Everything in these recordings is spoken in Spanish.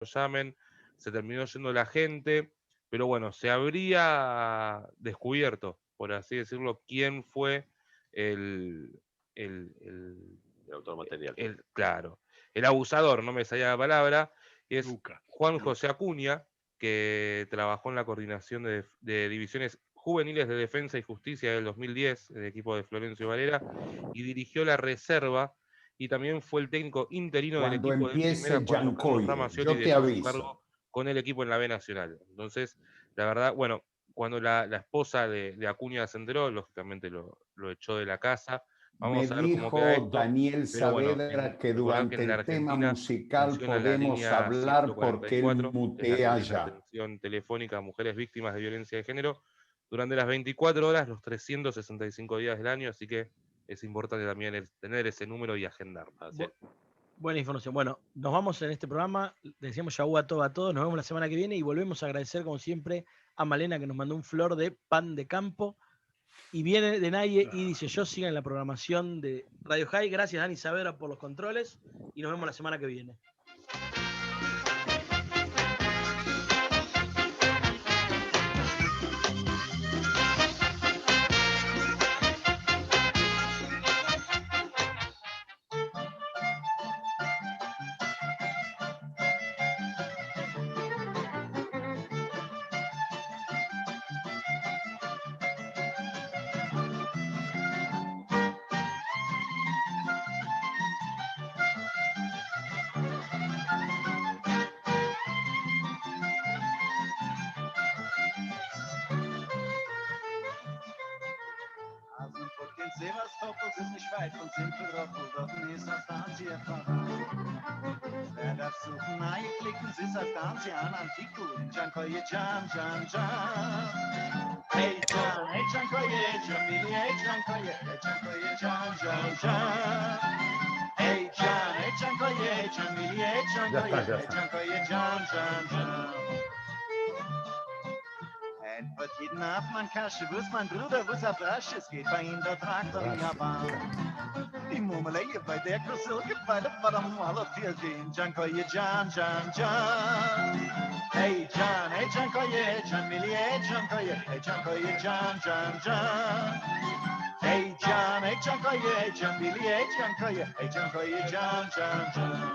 llamen, se terminó yendo la gente, pero bueno, se habría descubierto, por así decirlo, quién fue el, el, el, El autor material. claro, el abusador, no me salía la palabra, y es Luca. Juan José Acuña, que trabajó en la coordinación de divisiones juveniles de defensa y justicia del 2010, el equipo de Florencio Varela, y dirigió la reserva, y también fue el técnico interino del Cuando equipo de primera empiece cuando Carlos Giancoy, Ramaciotti yo te dejó su aviso. cargo con el equipo en la B Nacional. Entonces, la verdad, bueno, cuando la esposa de Acuña se enteró, lógicamente lo echó de la casa. Me Vamos a ver cómo queda dijo esto, Daniel pero bueno, Saavedra que recordar que durante en la el tema Argentina musical funciona la podemos línea hablar porque él 144, es la mutea línea de ya. atención telefónica a mujeres víctimas de violencia de género, durante las 24 horas, los 365 días del año, así que es importante también tener ese número y agendarlo. Buena información. Bueno, nos vamos en este programa. Decíamos ya a todos. Nos vemos la semana que viene y volvemos a agradecer, como siempre, a Malena que nos mandó un flor de pan de campo. Y viene de Naye y dice: yo sigo en la programación de Radio High. Gracias, Dani Saavedra, por los controles. Y nos vemos la semana que viene. Sevastopol ist nicht weit von Simferopol, dort ist Astantia voran. Wer darf suchen, klicken, ist Astantia an Antiku, Jankoye Jan, Jan, Jan. Hey Jan, hey Jankoye, Jamili, hey Jankoye, Jan, Jan, Jan. Hey Jan, hey Jankoye, Jamili, hey Jankoye, Jan, Jan, Jan. Wird jeden Abend man Kasche, wo ist mein Bruder, wo ist er Brasch? Es geht bei ihm der Traktor in Japan. Die Murmeleie bei der Kursilke, bei der Badam, alle vier den Jankoye, Jan, Jan, Jan. Hey Jan, hey Jankoye, Jan, Millie, hey Jankoye, Jan, Jan, Jan. Hey Jan, hey Jankoye, Jan, Millie, hey Jankoye, Jan, Jan, Jan.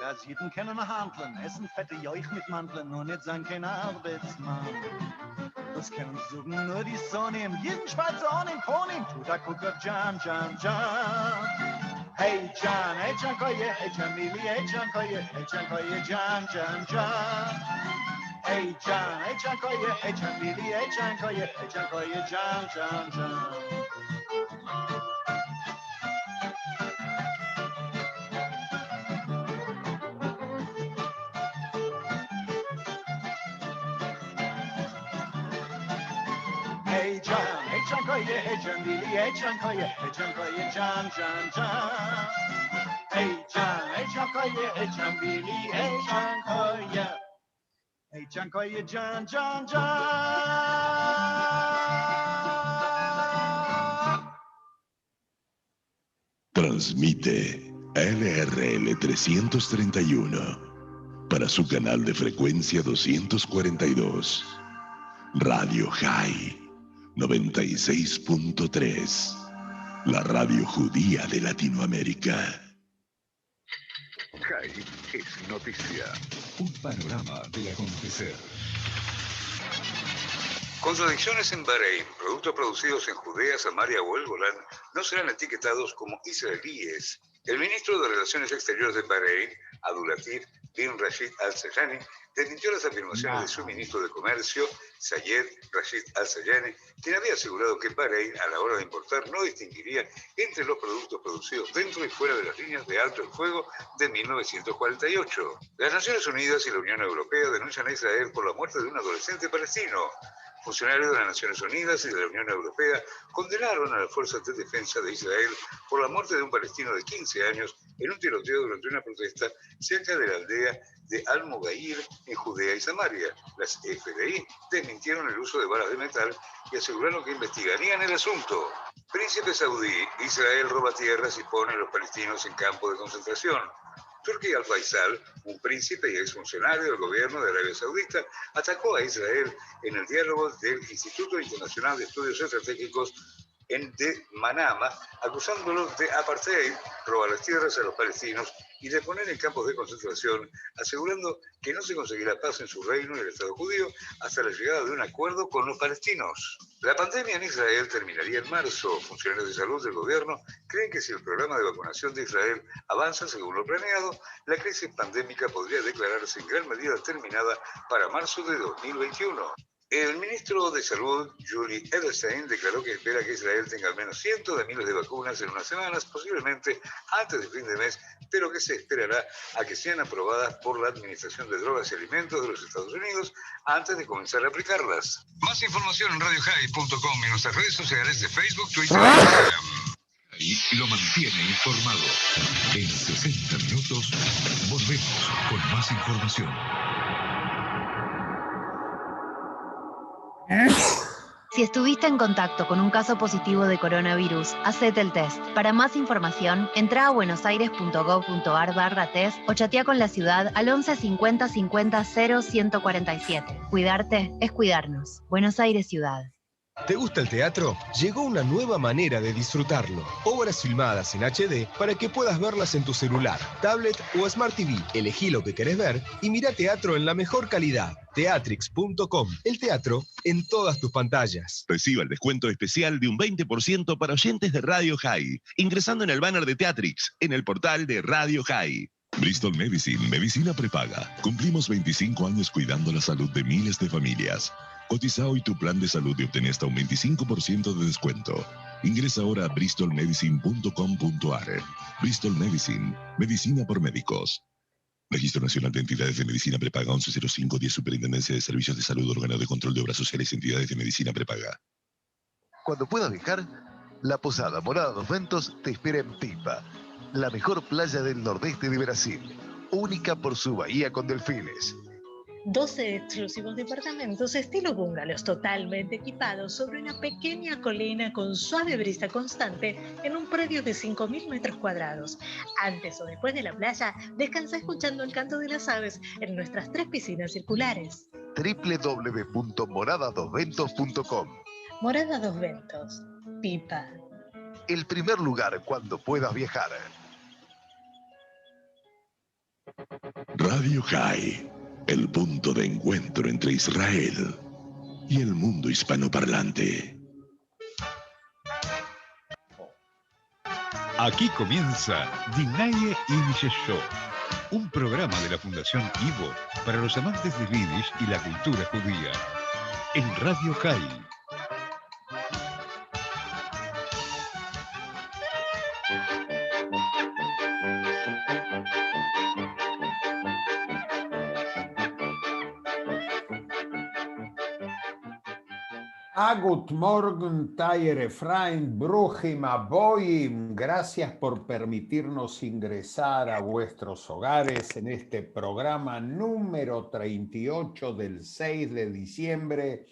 Als jeden können handeln, essen fette Joich mit Mandeln, nur nicht sein kein Arbeitsmann. Das können suchen nur die Sonne, jeden Schweizer Ohne im Pony, tut er guck auf Jan, Jan, Jan. Hey Jan, hey Jankoye, hey Jamili, hey Jankoye, Jan, Jan, Jan. Hey Jan, hey Jankoye, hey Jamili, hey Jankoye, Jan, Jan, Jan. Hey Jan, hey Jankoye, hey Jamili, hey Jankoye, Jan, Jan, Jan. Hey Jan, hey Jankoye, hey Jamili, hey Jankoye, Jan, Jan, Jan. Transmite LRL 331 para su canal de frecuencia 242. Radio High 96.3, la radio judía de Latinoamérica. High es noticia. Un panorama del acontecer. Contradicciones en Bahrein. Productos producidos en Judea, Samaria o el Golán no serán etiquetados como israelíes. El ministro de Relaciones Exteriores de Bahrein, Abdulatif bin Rashid Al Sehani, desmintió las afirmaciones de su ministro de Comercio, Zayed Rashid Al-Sayani, quien había asegurado que Bahrein, a la hora de importar, no distinguiría entre los productos producidos dentro y fuera de las líneas de alto el fuego de 1948. Las Naciones Unidas y la Unión Europea denuncian a Israel por la muerte de un adolescente palestino. Funcionarios de las Naciones Unidas y de la Unión Europea condenaron a las fuerzas de defensa de Israel por la muerte de un palestino de 15 años en un tiroteo durante una protesta cerca de la aldea de Al-Mughayir en Judea y Samaria. Las FDI desmintieron el uso de balas de metal y aseguraron que investigarían el asunto. Príncipe saudí, Israel roba tierras y pone a los palestinos en campos de concentración. Turki Al-Faisal, un príncipe y exfuncionario del gobierno de Arabia Saudita, atacó a Israel en el diálogo del Instituto Internacional de Estudios Estratégicos de Manama, acusándolo de apartheid, robar las tierras a los palestinos y de poner en campos de concentración, asegurando que no se conseguirá paz en su reino y el Estado judío hasta la llegada de un acuerdo con los palestinos. La pandemia en Israel terminaría en marzo. Funcionarios de salud del gobierno creen que si el programa de vacunación de Israel avanza según lo planeado, la crisis pandémica podría declararse en gran medida terminada para marzo de 2021. El ministro de Salud, Yuli Edelstein, declaró que espera que Israel tenga al menos cientos de miles de vacunas en unas semanas, posiblemente antes de fin de mes, pero que se esperará a que sean aprobadas por la Administración de Drogas y Alimentos de los Estados Unidos antes de comenzar a aplicarlas. Más información en radiohigh.com y en nuestras redes sociales de Facebook, Twitter e Instagram. Y lo mantiene informado. En 60 minutos volvemos con más información. Si estuviste en contacto con un caso positivo de coronavirus, hacete el test. Para más información, entra a buenosaires.gov.ar/test o chatea con la ciudad al 11 50 50 0 147. Cuidarte es cuidarnos. Buenos Aires Ciudad. ¿Te gusta el teatro? Llegó una nueva manera de disfrutarlo. Obras filmadas en HD para que puedas verlas en tu celular, tablet o Smart TV. Elegí lo que querés ver y mira teatro en la mejor calidad. Teatrix.com. El teatro en todas tus pantallas. Reciba el descuento especial de un 20% para oyentes de Radio High, ingresando en el banner de Teatrix, en el portal de Radio High. Bristol Medicine, medicina prepaga. Cumplimos 25 años cuidando la salud de miles de familias. Cotiza hoy tu plan de salud y obtén hasta un 25% de descuento. Ingresa ahora a bristolmedicine.com.ar. Bristol Medicine, medicina por médicos. Registro Nacional de Entidades de Medicina Prepaga 110510, Superintendencia de Servicios de Salud, Órgano de Control de Obras Sociales y Entidades de Medicina Prepaga. Cuando puedas viajar, la Posada Morada dos Ventos te espera en Pipa, la mejor playa del nordeste de Brasil, única por su bahía con delfines. 12 exclusivos departamentos estilo bungalows totalmente equipados sobre una pequeña colina con suave brisa constante en un predio de 5.000 metros cuadrados. Antes o después de la playa, descansa escuchando el canto de las aves en nuestras 3 piscinas circulares. www.moradadosventos.com. Morada Dos Ventos, Pipa. El primer lugar cuando puedas viajar. Radio High, el punto de encuentro entre Israel y el mundo hispanoparlante. Aquí comienza Dinaye Yiddish Show, un programa de la Fundación Ivo para los amantes del Yiddish y la cultura judía, en Radio High. Gut Morgen, Tayer Efraim, Bruchim Aboim. Gracias por permitirnos ingresar a vuestros hogares en este programa número 38 del 6 de diciembre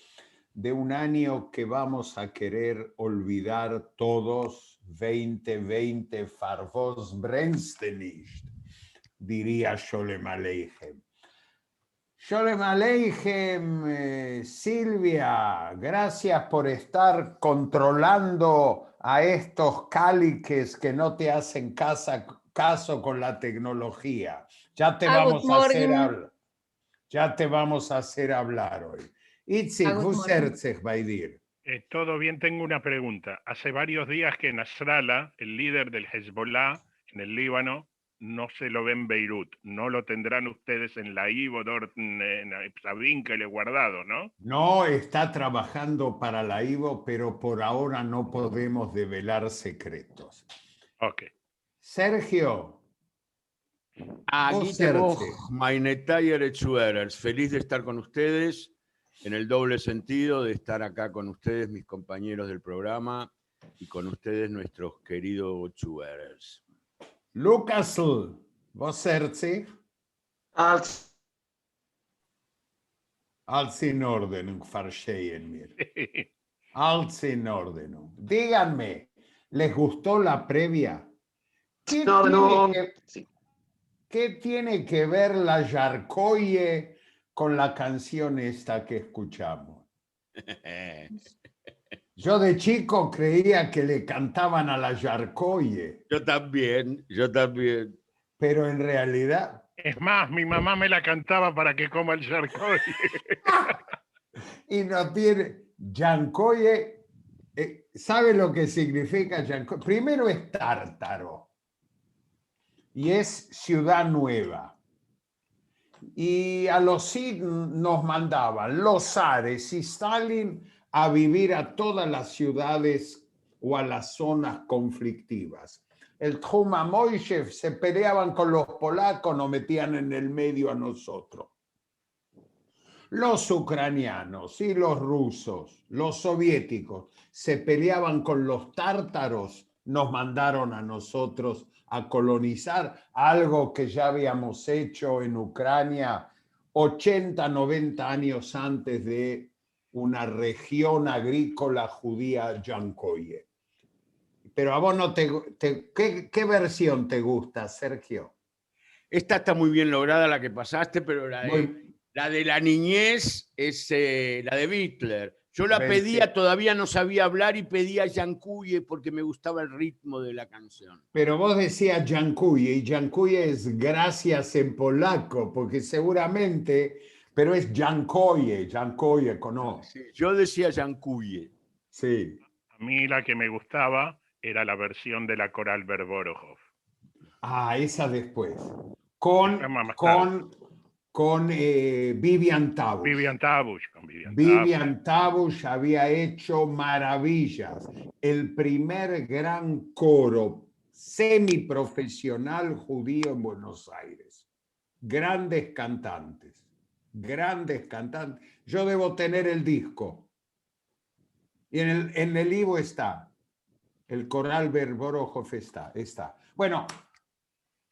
de un año que vamos a querer olvidar todos, 2020, Farvos Brennstenicht, diría Sholem Aleichem. Sholem Aleichem, Silvia, gracias por estar controlando a estos cáliques que no te hacen caso con la tecnología. Ya te vamos a hacer hablar. Ya te vamos a hacer hablar hoy. Itzik, Vuserzech, Baidir. Todo bien, tengo una pregunta. Hace varios días que Nasrallah, el líder del Hezbollah en el Líbano, no se lo ve en Beirut. No lo tendrán ustedes en la IVO, en Sabín, guardado, ¿no? No está trabajando para la IVO, pero por ahora no podemos develar secretos. Ok. Sergio. Aquí tenemos meine Tiere Zuhörers. Feliz de estar con ustedes, en el doble sentido de estar acá con ustedes, mis compañeros del programa, y con ustedes, nuestros queridos Zuhörers. Lucas, vos Serzi? Als in Ordnung, verstehen wir. Als in Ordnung. Díganme, ¿les gustó la previa? ¿Qué tiene que ver la Yarkoye con la canción esta que escuchamos? Yo de chico creía que le cantaban a la Yarkoye. Yo también. Pero en realidad... Es más, mi mamá me la cantaba para que coma el Yarkoye. Y no tiene... Yarkoye, ¿sabe lo que significa Yarkoye? Primero es tártaro. Y es ciudad nueva. Y a los Cid nos mandaban los zares y Stalin a vivir a todas las ciudades o a las zonas conflictivas. El Truman Moishev se peleaban con los polacos, nos metían en el medio a nosotros. Los ucranianos y los rusos, los soviéticos, se peleaban con los tártaros, nos mandaron a nosotros a colonizar algo que ya habíamos hecho en Ucrania 80, 90 años antes de una región agrícola judía Yankoye. Pero a vos no ¿qué versión te gusta, Sergio? Esta está muy bien lograda, la que pasaste, pero la de la niñez es la de Hitler. Yo la pedía, todavía no sabía hablar y pedía Yankuye porque me gustaba el ritmo de la canción. Pero vos decías Yankuye, y Yankuye es gracias en polaco, porque seguramente, pero es Yankoye, ¿no? Sí, yo decía Yankuye. Sí. A mí la que me gustaba era la versión de la coral Berborojov. Ah, esa después. Con Vivian Tabush. Vivian Tabush había hecho maravillas. El primer gran coro semiprofesional judío en Buenos Aires. Grandes cantantes. Yo debo tener el disco. Y en el Ivo está. El coral Berborojov está. Bueno,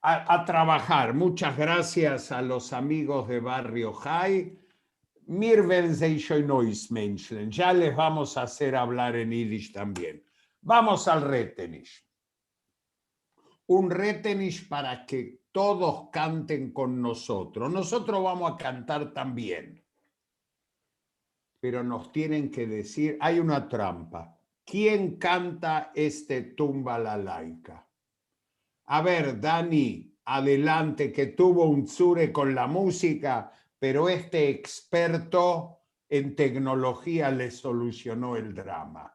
a trabajar. Muchas gracias a los amigos de Barrio High. Mir werden Sie schon neues Menschen. Ya les vamos a hacer hablar en Yiddish también. Vamos al Retenish. Un Retenish para que todos canten con nosotros. Nosotros vamos a cantar también. Pero nos tienen que decir, hay una trampa. ¿Quién canta este Tumba la Laica? A ver, Dani, adelante, que tuvo un tsure con la música, pero este experto en tecnología le solucionó el drama.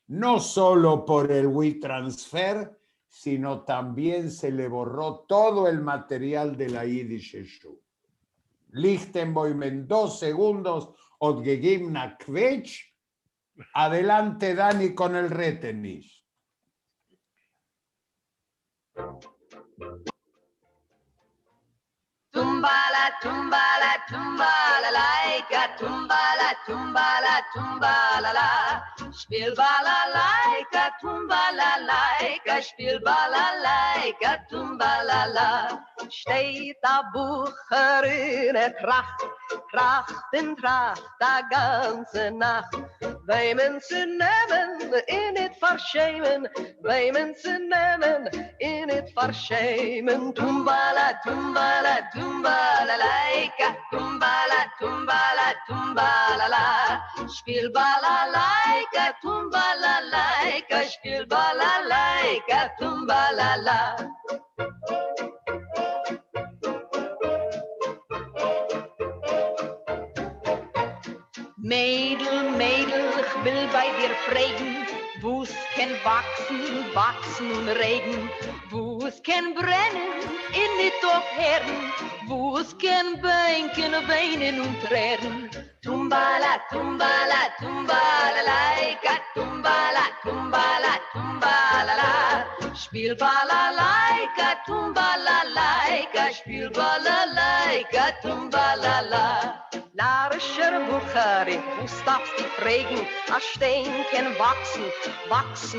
No solo por el WeTransfer, sino también se le borró todo el material de la Yiddish Schuh. Lichtenboim en 2 segundos, odgegebna Quetsch. Adelante, Dani, con el Retenish. Tumbala, tumbala, tumbala, laika, tumbala, tumbala, tumbala, la. Spiel balalaika, tumbala, laika, spiel balalaika, tumbala, la. Steht a Bucherin, tracht und tracht a ganze Nacht. Weimen zu nehmen, in it verschämen, weimen zu nehmen, in it verschämen. Tumbala, tumbala, tumbala, laika, tumbala, tumbala, tumbala, la. Spiel balalaika, tumbala, laika, spiel balalaika, tumbala, la. Mädel, Mädel, ich will bei dir fragen, wo's kann wachsen und Regen, wo's wo's kan brennen in het opherren, wo's kan banken weinen und tränen. Tumbala, tumbala, tumbala, laika, tumbala, tumbala, tumbala, la. Spiel balalaika, tumbala, laika, spiel balalaika, tumbala, la. Narischer Buchari, wo darfst die prägen, a Stein kann wachsen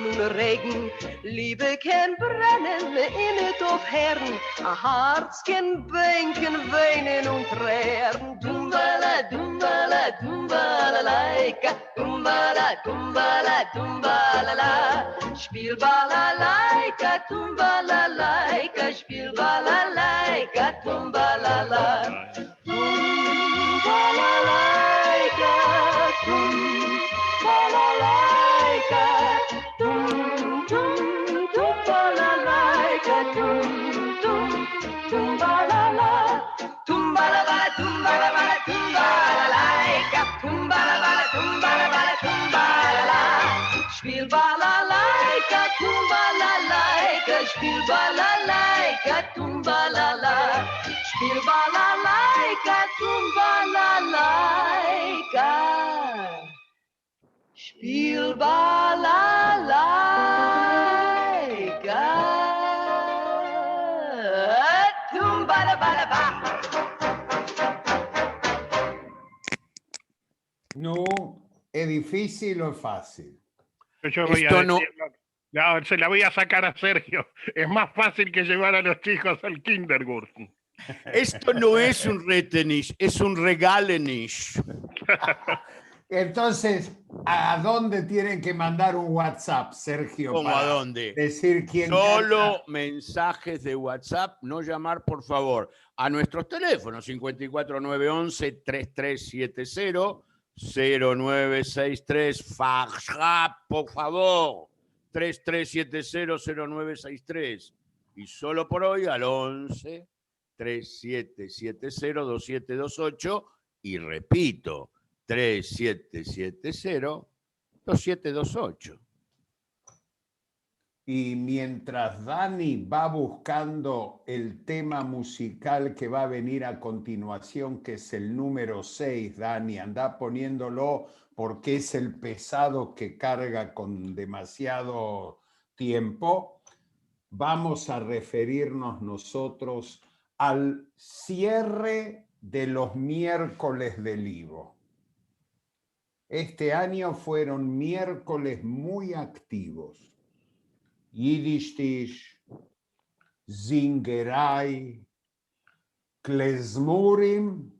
und Regen. Liebe kann brennen, in het aufherren, a Herz kann banken, weinen und tränen. Dumbala, dumbala, dumbala, laika, dumbala, dumbala, dumbala, la. Spiel balalaika, tumbala, laika, spiel balalaika, tumbala, la. Tumbala-laika, tumbala-laika, tumbala-laika, tumbala-la, tumbala-bala, tumbala-bala, tumbala-laika, tumbala-bala, tumbala-bala, tumbala-la. Spiel balalaika, tumbala-laika, spiel balalaika, tumbala-la. Spiel balalaika, tumbala-laika. Spiel balalaika. Tumbala-bala-ba. No, ¿es difícil o es fácil? Yo voy a decirlo. No, se la voy a sacar a Sergio. Es más fácil que llevar a los chicos al kindergarten. Esto no es un retenish, es un regalenish. Entonces, ¿a dónde tienen que mandar un WhatsApp, Sergio? ¿Cómo a dónde? Decir quién Solo gana? mensajes de WhatsApp, no llamar, por favor, a nuestros teléfonos 54911-3370, 0963, faja, por favor, 3370-0963. Y solo por hoy al 11-3770-2728 y repito, 3770-2728. Y mientras Dani va buscando el tema musical que va a venir a continuación, que es el número 6, Dani, anda poniéndolo porque es el pesado que carga con demasiado tiempo, vamos a referirnos nosotros al cierre de los miércoles del Ivo. Este año fueron miércoles muy activos. Yiddishtish, Zingerai, Klezmurim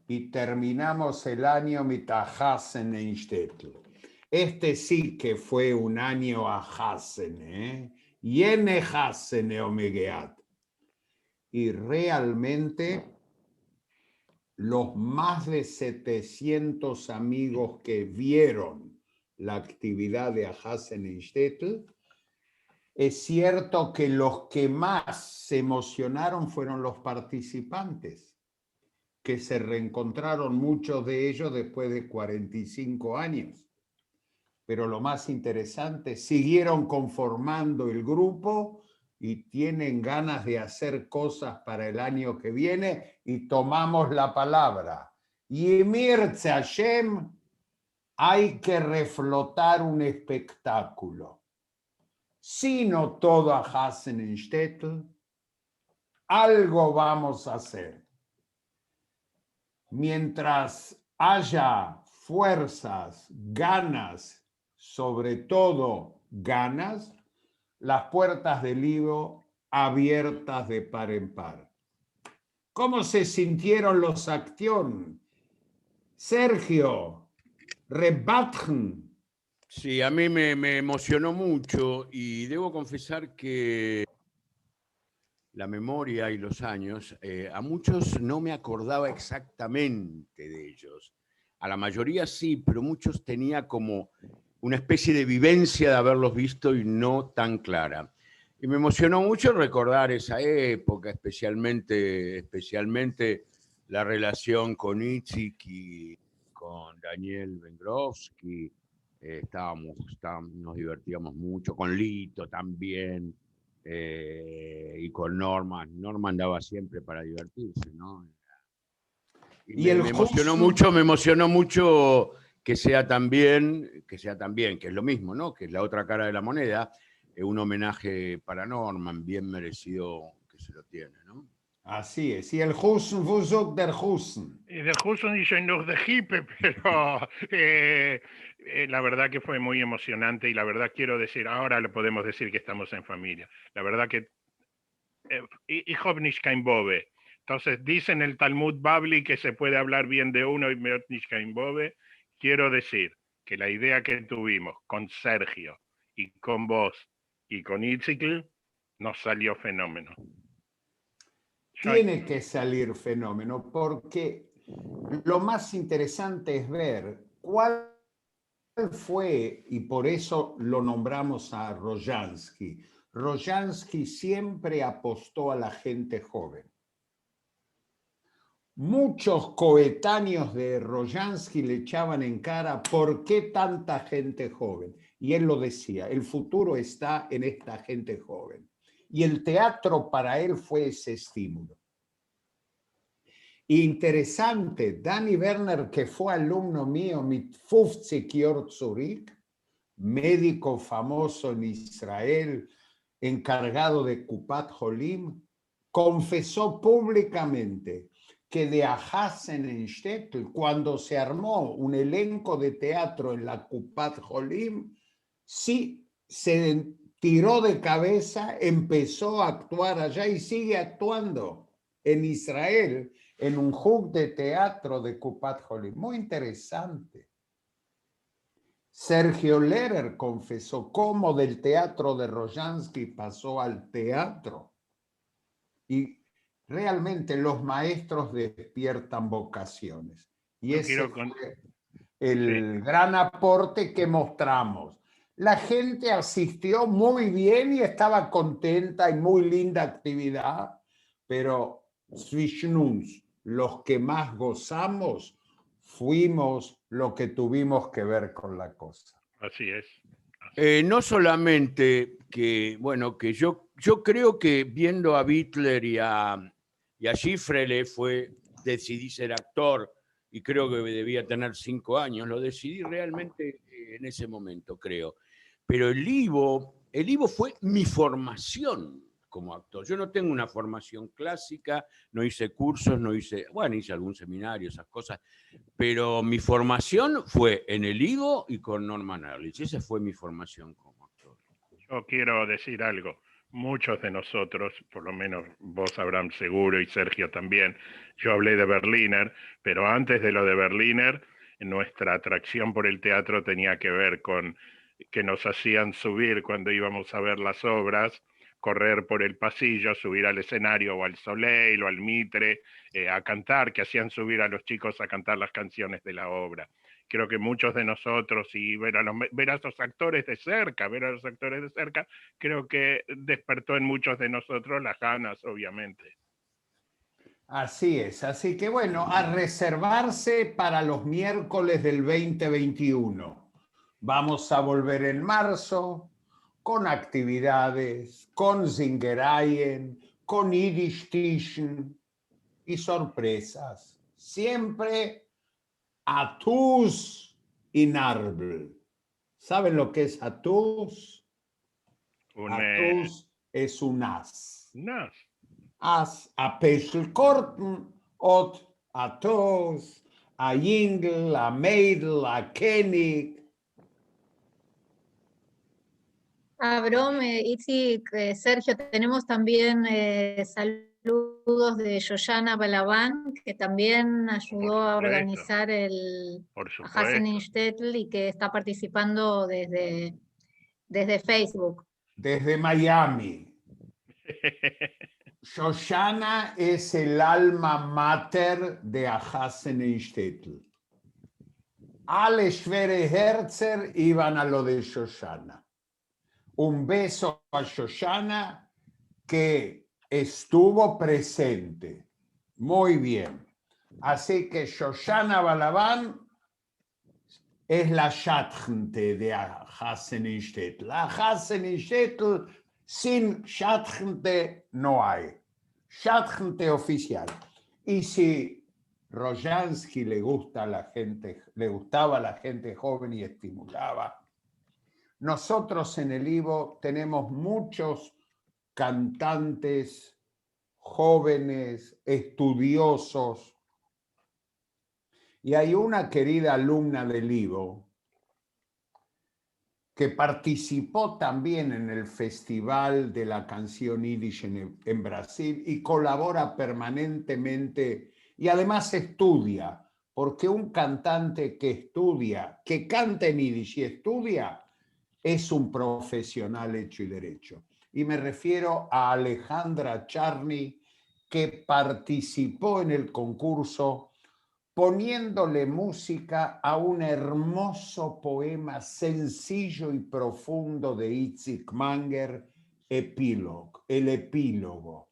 y terminamos el año mit Ahasen en Shtetl. Este sí que fue un año Ahasen, Yene Hasen Omegeat. Y realmente los más de 700 amigos que vieron la actividad de Ahasen en Shtetl, es cierto que los que más se emocionaron fueron los participantes, que se reencontraron muchos de ellos después de 45 años. Pero lo más interesante, siguieron conformando el grupo y tienen ganas de hacer cosas para el año que viene y tomamos la palabra. Yimir Hashem, hay que reflotar un espectáculo. Si no todo a Hasen en Shtetl, algo vamos a hacer. Mientras haya fuerzas, ganas, sobre todo ganas, las puertas del Ivo abiertas de par en par. ¿Cómo se sintieron los Acción? Sergio, Rebatchen. Sí, a mí me emocionó mucho y debo confesar que la memoria y los años, a muchos no me acordaba exactamente de ellos. A la mayoría sí, pero muchos tenía como una especie de vivencia de haberlos visto y no tan clara. Y me emocionó mucho recordar esa época, especialmente la relación con Itzik y con Daniel Vengrovsky. Nos divertíamos mucho, con Lito también. y con Norma. Norma andaba siempre para divertirse, ¿no? Y me emocionó mucho que sea también, que es lo mismo, ¿no? Que es la otra cara de la moneda, un homenaje para Norman, bien merecido que se lo tiene, ¿no? Así es. Y el Hussen, wo sucht der Hussen? Der Hussen ist noch de Hippe, pero la verdad que fue muy emocionante y la verdad quiero decir, ahora lo podemos decir que estamos en familia. La verdad que ich hab nicht kein Bobe. Entonces dicen el Talmud Babli que se puede hablar bien de uno y nicht kein Bobe. Quiero decir que la idea que tuvimos con Sergio y con vos y con Itzikl nos salió fenómeno. Tiene que salir fenómeno, porque lo más interesante es ver cuál fue, y por eso lo nombramos a Rojansky. Rojansky siempre apostó a la gente joven. Muchos coetáneos de Rojansky le echaban en cara ¿por qué tanta gente joven? Y él lo decía, el futuro está en esta gente joven. Y el teatro para él fue ese estímulo. Interesante, Danny Werner, que fue alumno mío mit 50 Jahren zurück, médico famoso en Israel, encargado de Kupat Holim, confesó públicamente que de Ahasen en Shtetl, cuando se armó un elenco de teatro en la Kupat Holim, sí se tiró de cabeza, empezó a actuar allá y sigue actuando en Israel, en un hub de teatro de Kupat Holim. Muy interesante. Sergio Lehrer confesó cómo del teatro de Rojansky pasó al teatro. Y realmente los maestros despiertan vocaciones. Y ese fue el gran aporte que mostramos. La gente asistió muy bien y estaba contenta y muy linda actividad, pero zwischen uns, los que más gozamos, fuimos lo que tuvimos que ver con la cosa. Así es. No solamente que, bueno, que yo creo que viendo a Bittler y a Schifrele decidí ser actor y creo que debía tener 5 años, lo decidí realmente en ese momento, creo. Pero el Ivo fue mi formación como actor. Yo no tengo una formación clásica, no hice cursos, hice algún seminario, esas cosas, pero mi formación fue en el Ivo y con Norman Ehrlich. Esa fue mi formación como actor. Yo quiero decir algo. Muchos de nosotros, por lo menos vos, Abraham, seguro, y Sergio también, yo hablé de Berliner, pero antes de lo de Berliner, nuestra atracción por el teatro tenía que ver con que nos hacían subir cuando íbamos a ver las obras, correr por el pasillo, subir al escenario o al Soleil o al Mitre, a cantar, que hacían subir a los chicos a cantar las canciones de la obra. Creo que muchos de nosotros, y ver a esos actores de cerca, creo que despertó en muchos de nosotros las ganas, obviamente. Así es, así que bueno, a reservarse para los miércoles del 2021. Vamos a volver en marzo con actividades, con Zingereien, con Yiddishtischen y sorpresas. Siempre Atus y Narbel. ¿Saben lo que es Atus? Atus es un as. As, a Peschelkorten, ot Atus, a Jingel, a Meidel, a König. Abraham, Itzik, Sergio, tenemos también saludos de Shoshana Balaban, que también ayudó a organizar el Hasenin Shtetl y que está participando desde Facebook. Desde Miami. Shoshana es el alma mater de Hasenin Shtetl. Alle Schwere Herzer iban a lo de Shoshana. Un beso a Shoshana que estuvo presente. Muy bien. Así que Shoshana Balaban es la Schatzente de Hasenin Shtetl. Hasenin Shtetl Sin Schatzente no hay. Schatzente oficial. Y si Rojansky le gustaba a la gente joven y estimulaba, nosotros en el Ivo tenemos muchos cantantes jóvenes, estudiosos, y hay una querida alumna del Ivo que participó también en el Festival de la Canción Yiddish en Brasil y colabora permanentemente y además estudia, porque un cantante que estudia, que canta en Yiddish y estudia, es un profesional hecho y derecho. Y me refiero a Alejandra Charny, que participó en el concurso poniéndole música a un hermoso poema sencillo y profundo de Itzik Manger, Epílogo, el epílogo.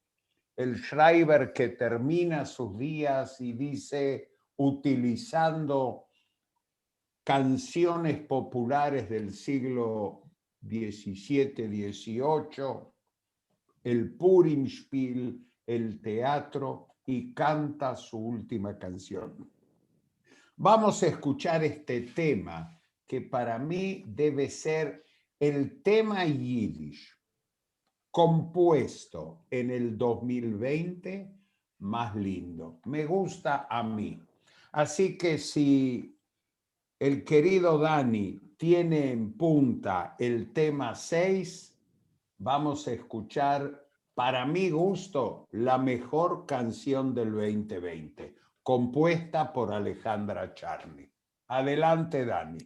El Schreiber que termina sus días y dice, utilizando canciones populares del siglo XVII, XVIII, el Purimspiel, el teatro, y canta su última canción. Vamos a escuchar este tema que para mí debe ser el tema yiddish compuesto en el 2020 más lindo. Me gusta a mí. Así que si el querido Dani tiene en punta el tema 6, vamos a escuchar, para mi gusto, la mejor canción del 2020, compuesta por Alejandra Charny. Adelante, Dani.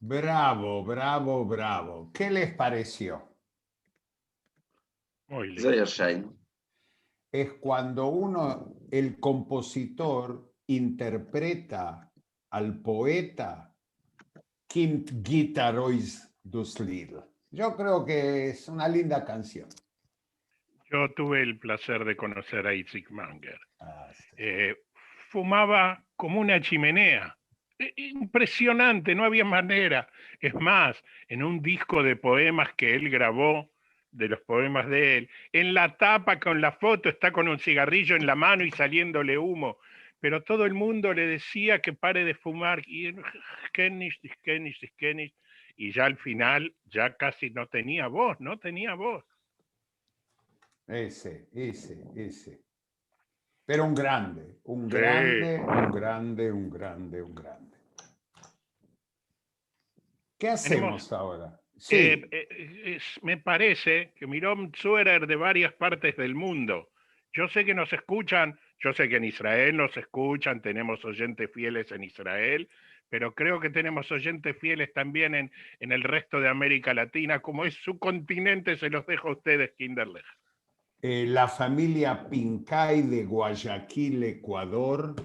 Bravo, bravo, bravo. ¿Qué les pareció? Muy lindo. Es cuando el compositor, interpreta al poeta Kind Gitarois dus Lied. Yo creo que es una linda canción. Yo tuve el placer de conocer a Itzik Manger. Sí. Fumaba como una chimenea. Impresionante, no había manera. Es más, en un disco de poemas que él grabó, de los poemas de él, en la tapa con la foto está con un cigarrillo en la mano y saliéndole humo. Pero todo el mundo le decía que pare de fumar. Y y ya al final, ya casi no tenía voz, no tenía voz. Ese. Pero un grande. ¿Qué hacemos ahora? Sí. Me parece que Miron Zuerer de varias partes del mundo. Yo sé que nos escuchan, yo sé que en Israel nos escuchan, tenemos oyentes fieles en Israel, pero creo que tenemos oyentes fieles también en el resto de América Latina. Como es su continente, se los dejo a ustedes, Kinderlech. La familia Pincay de Guayaquil, Ecuador,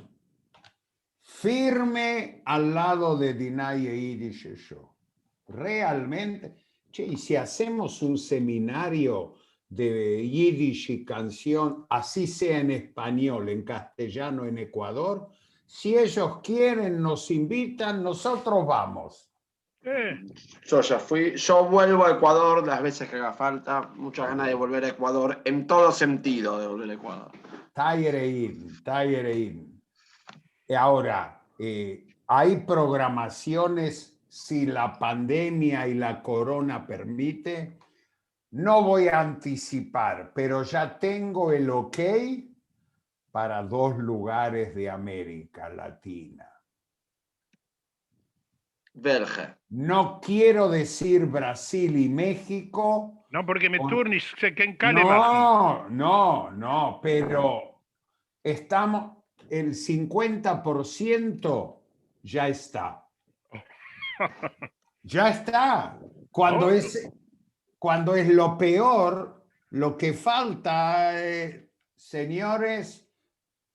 firme al lado de Dinaye Yiddish Show. Realmente, che, y si hacemos un seminario de Yiddish y canción, así sea en español, en castellano, en Ecuador, si ellos quieren, nos invitan, nosotros vamos. Yo ya fui, yo vuelvo a Ecuador las veces que haga falta, muchas ganas de volver a Ecuador, en todo sentido de volver a Ecuador. Tayerein. Y ahora, hay programaciones, si la pandemia y la corona permite, no voy a anticipar, pero ya tengo el ok para 2 lugares de América Latina. Verge. No quiero decir Brasil y México. No, porque me turnis se que en No, pero estamos, el 50% ya está. Ya está. Cuando es lo peor, lo que falta, señores,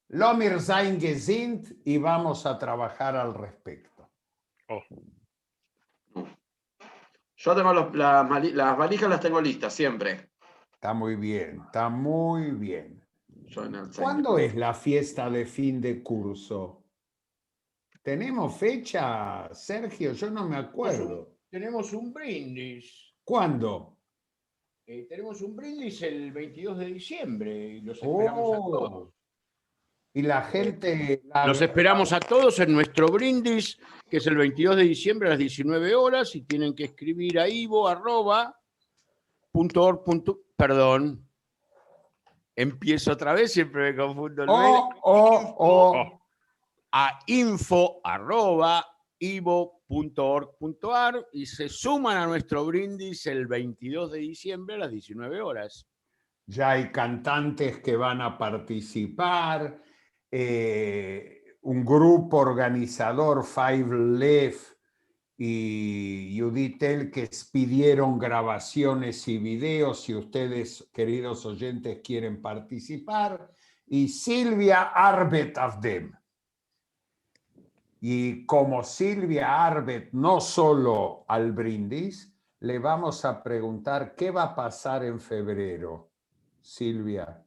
Lomir sein gesinnt y vamos a trabajar al respecto. Yo tengo las valijas, las tengo listas siempre. Está muy bien. ¿Cuándo es la fiesta de fin de curso? ¿Tenemos fecha, Sergio? Yo no me acuerdo. Tenemos un brindis. ¿Cuándo? Tenemos un brindis el 22 de diciembre y los esperamos a todos. Y la gente... Los esperamos a todos en nuestro brindis, que es el 22 de diciembre a las 19 horas, y tienen que escribir a ivo@.org. Perdón. Empiezo otra vez, siempre me confundo el mail. A info@ivo.org.ar y se suman a nuestro brindis el 22 de diciembre a las 19 horas. Ya hay cantantes que van a participar. Un grupo organizador, Five Left y Judith Elkes, pidieron grabaciones y videos si ustedes, queridos oyentes, quieren participar. Y Silvia Arbet Avdem. Y como Silvia Arbet no solo al brindis, le vamos a preguntar qué va a pasar en febrero. Silvia.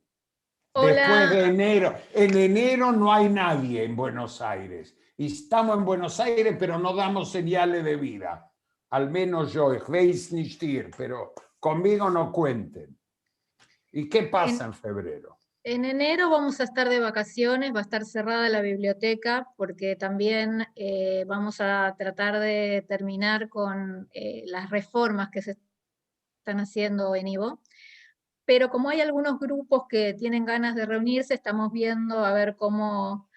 Hola. Después de enero. En enero no hay nadie en Buenos Aires. Y estamos en Buenos Aires, pero no damos señales de vida. Al menos yo, ich weiß nicht hier, pero conmigo no cuenten. ¿Y qué pasa en febrero? En enero vamos a estar de vacaciones, va a estar cerrada la biblioteca, porque también vamos a tratar de terminar con las reformas que se están haciendo en Ivo. Pero como hay algunos grupos que tienen ganas de reunirse, estamos viendo a ver cómo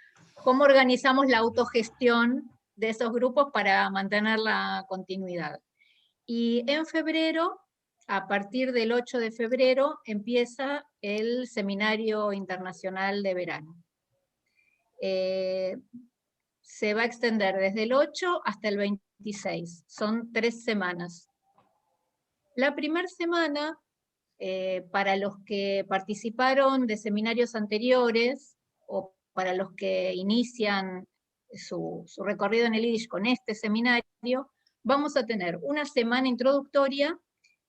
organizamos la autogestión de esos grupos para mantener la continuidad. Y en febrero, a partir del 8 de febrero, empieza el Seminario Internacional de Verano. Se va a extender desde el 8 hasta el 26, son 3 semanas. La primera semana, para los que participaron de seminarios anteriores o para los que inician su recorrido en el Yiddish con este seminario, vamos a tener una semana introductoria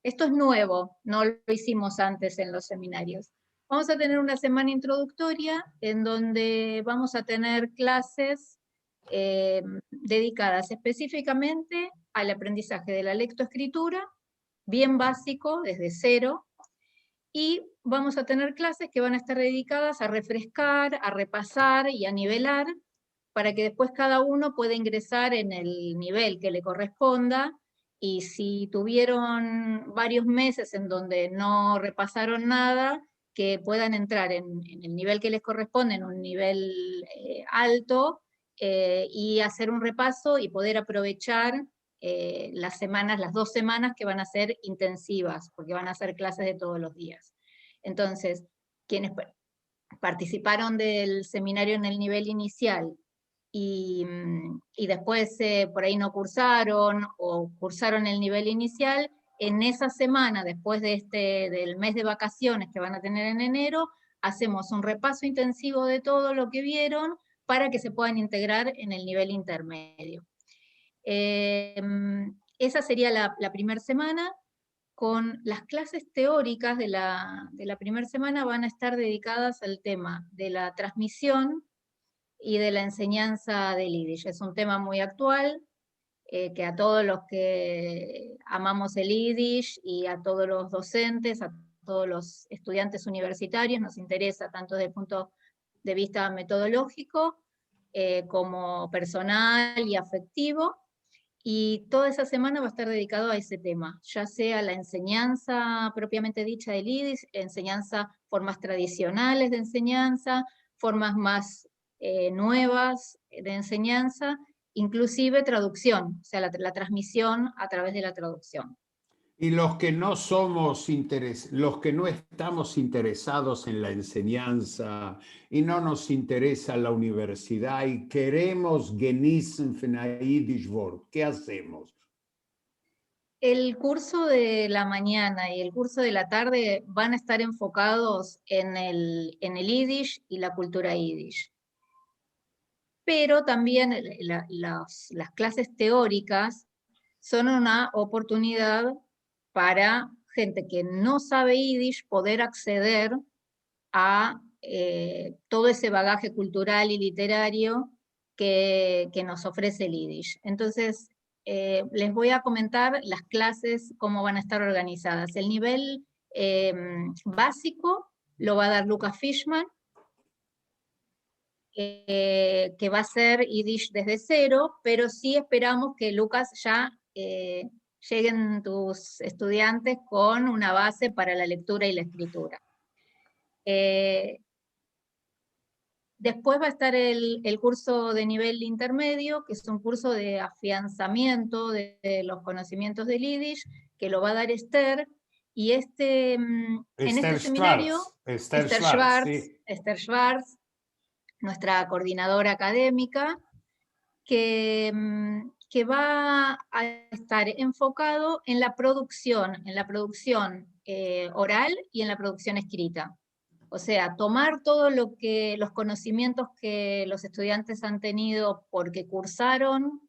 Esto es nuevo, no lo hicimos antes en los seminarios. Vamos a tener una semana introductoria en donde vamos a tener clases dedicadas específicamente al aprendizaje de la lectoescritura, bien básico, desde cero, y vamos a tener clases que van a estar dedicadas a refrescar, a repasar y a nivelar, para que después cada uno pueda ingresar en el nivel que le corresponda, y si tuvieron varios meses en donde no repasaron nada, que puedan entrar en el nivel que les corresponde, en un nivel alto, y hacer un repaso y poder aprovechar las 2 semanas que van a ser intensivas, porque van a ser clases de todos los días. Entonces, quienes participaron del seminario en el nivel inicial y después por ahí no cursaron, o cursaron el nivel inicial, en esa semana, después del mes de vacaciones que van a tener en enero, hacemos un repaso intensivo de todo lo que vieron para que se puedan integrar en el nivel intermedio. Esa sería la primera semana. Con las clases teóricas de la primera semana van a estar dedicadas al tema de la transmisión y de la enseñanza del Yiddish. Es un tema muy actual, que a todos los que amamos el Yiddish y a todos los docentes, a todos los estudiantes universitarios, nos interesa tanto desde el punto de vista metodológico como personal y afectivo. Y toda esa semana va a estar dedicado a ese tema, ya sea la enseñanza propiamente dicha del Yiddish, formas tradicionales de enseñanza, formas más nuevas de enseñanza, inclusive traducción, o sea, la transmisión a través de la traducción. Y los que no estamos interesados en la enseñanza y no nos interesa la universidad y queremos genießen von einem Yiddish Wort, ¿qué hacemos? El curso de la mañana y el curso de la tarde van a estar enfocados en el Yiddish y la cultura Yiddish. Pero también las clases teóricas son una oportunidad para gente que no sabe Yiddish poder acceder a todo ese bagaje cultural y literario que nos ofrece el Yiddish. Entonces, les voy a comentar las clases, cómo van a estar organizadas. El nivel básico lo va a dar Lucas Fishman, que va a ser Yiddish desde cero, pero sí esperamos que Lucas ya lleguen tus estudiantes con una base para la lectura y la escritura. Después va a estar el curso de nivel intermedio, que es un curso de afianzamiento de los conocimientos del Yiddish, que lo va a dar Esther, y en este seminario, Esther Schwartz, nuestra coordinadora académica, que va a estar enfocado en la producción oral y en la producción escrita. O sea, tomar todos los conocimientos que los estudiantes han tenido porque cursaron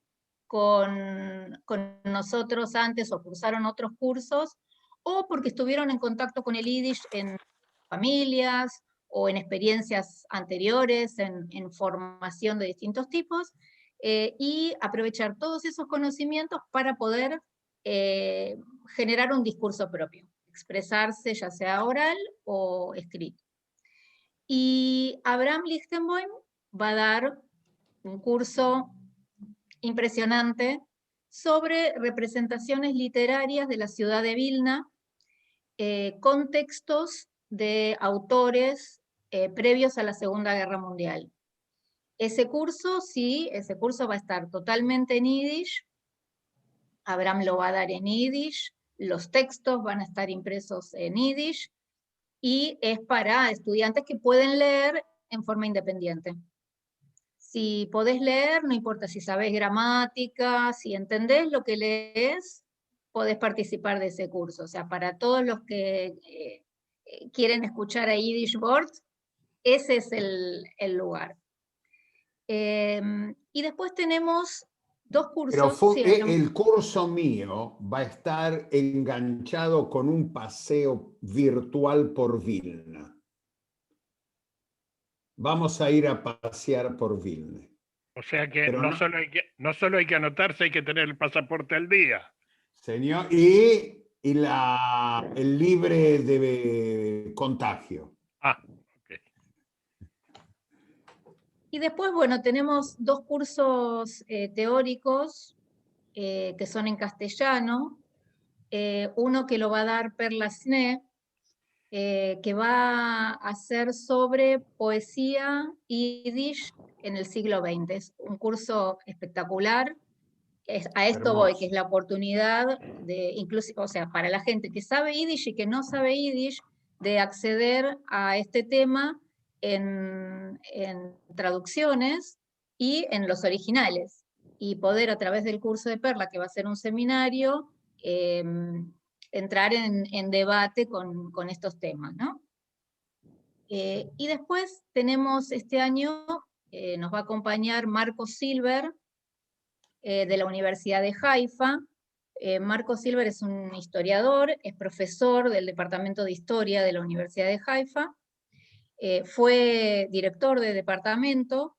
con nosotros antes o cursaron otros cursos, o porque estuvieron en contacto con el Yiddish en familias o en experiencias anteriores, en formación de distintos tipos, y aprovechar todos esos conocimientos para poder generar un discurso propio, expresarse ya sea oral o escrito. Y Abraham Lichtenboim va a dar un curso impresionante sobre representaciones literarias de la ciudad de Vilna, con textos de autores previos a la Segunda Guerra Mundial. Ese curso va a estar totalmente en Yiddish. Abraham lo va a dar en Yiddish, los textos van a estar impresos en Yiddish, y es para estudiantes que pueden leer en forma independiente. Si podés leer, no importa si sabés gramática, si entendés lo que lees, podés participar de ese curso. O sea, para todos los que quieren escuchar a Yiddish Words, ese es el lugar. Y después tenemos 2 Pero cursos. Sí, el curso mío va a estar enganchado con un paseo virtual por Vilna. Vamos a ir a pasear por Vilna. O sea que Pero no solo hay que anotarse, hay que tener el pasaporte al día. Señor, y el libre de contagio. Y después, bueno, tenemos 2 cursos teóricos que son en castellano. Uno que lo va a dar Perla Sne, que va a ser sobre poesía yiddish en el siglo XX. Es un curso espectacular. A esto voy, que es la oportunidad de, incluso, o sea, para la gente que sabe yiddish y que no sabe yiddish, de acceder a este tema en traducciones y en los originales, y poder a través del curso de Perla, que va a ser un seminario, entrar en debate con estos temas, ¿no? Y después tenemos este año, nos va a acompañar Marco Silver, de la Universidad de Haifa. Marco Silver es un historiador, es profesor del Departamento de Historia de la Universidad de Haifa, fue director de departamento,